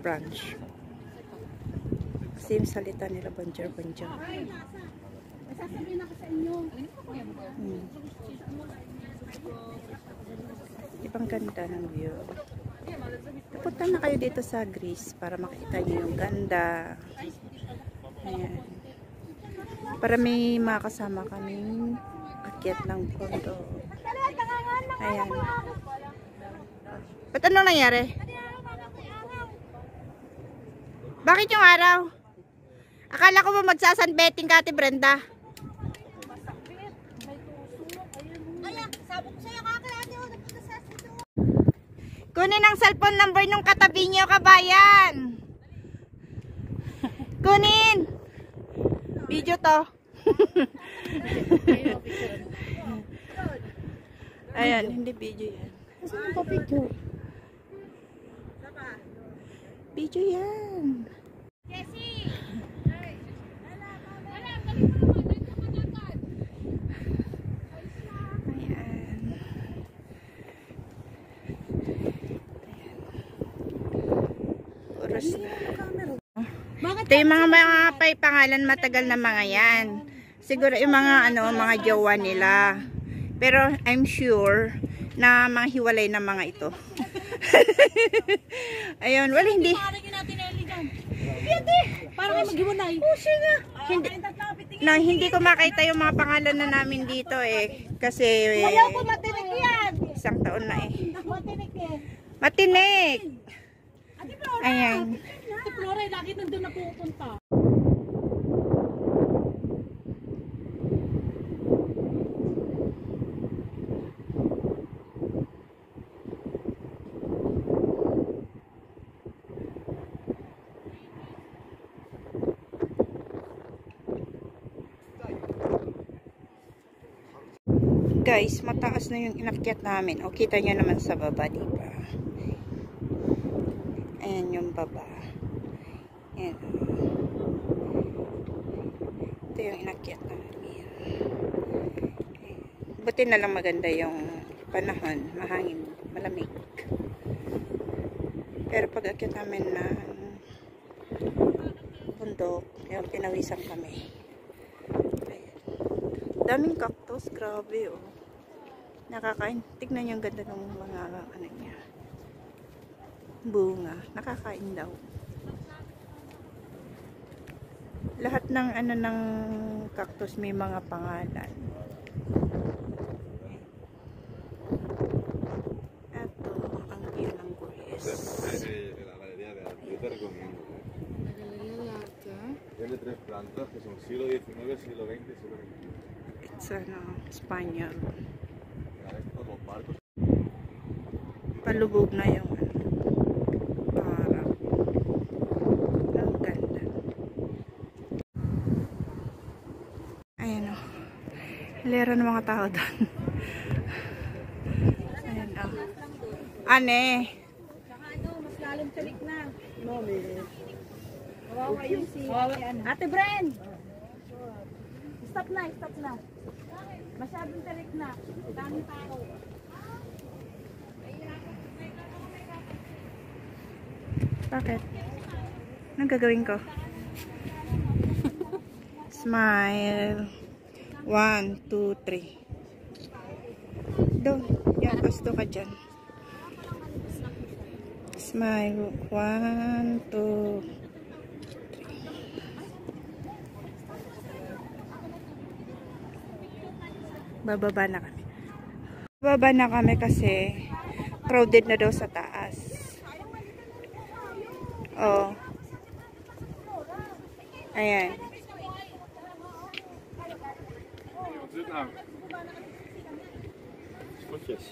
branch. Kasi yung salita nila banjar-banjar. Sasabihin ako sa inyo. Ibang ganda ng view. Punta na kayo dito sa Greece para makita nyo yung ganda. Ayan. Para may makasama kaming akyat ng pondo. Ayan. Ba't anong nangyari? Bakit yung araw? Akala ko ba magsasunbathing ka, Ate Brenda? Kunin ang cellphone number nung katabi nyo, kabayan. Kunin. Video to. Ayan, hindi video yan. Saan pa video? Video yan. Jessie! Ito yung mga pangalan matagal na mga yan. Siguro yung mga mga jowa nila. Pero I'm sure na mga hiwalay na mga ito. Ayun, wala hindi. Para kayo maghiwalay. Hindi ko makita yung mga pangalan na namin dito eh. Kasi Ayaw ko matinig yan. isang taon na eh. Matinig eh. Matinig! Ate Flora! Ayan. Ate Flora, lagi nandun na pupunta. Guys, mataas na yung inakyat namin. O, kita nyo naman sa baba, diba? Ayan yung baba. Ayan. Ito yung inakyat namin. Buti na lang maganda yung panahon. Mahangin, malamig. Pero pag akyat namin ng bundok, yung pinawisan kami. Ayan. Daming cactus, grabe oh. Nakakain. Tignan yung ganda ng mga niya. Bunga. Nakakain daw. Lahat ng ng cactus may mga pangalan. Ito ang view ng Greece. Tiene 3 plantas que son siglo XIX, siglo XX, siglo XXI. It's Espanyol. Palubog na yung pangarap. Ang ganda. Ayan o. Hilera ng mga tao doon. Ayan o. Ane. Mas lalim talik na. Kawawa yung si Ate Bren! Stop na, stop na. Masyadong talik na. Daming tao. Bakit? Anong gagawin ko? Smile. 1, 2, 3. Doon. Yan, gusto ka dyan. Smile. 1, 2, bababa na kami. Bababa na kami kasi crowded na daw sa taas. Oh. Ayan. Escuches.